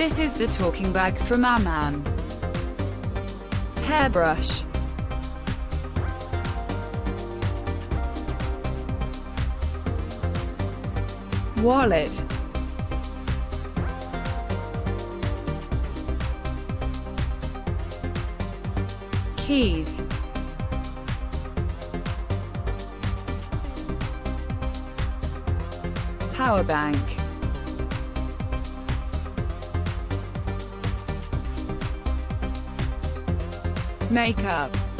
This is the talking bag from AMANN. Hairbrush. Wallet. Keys. Power bank. Makeup.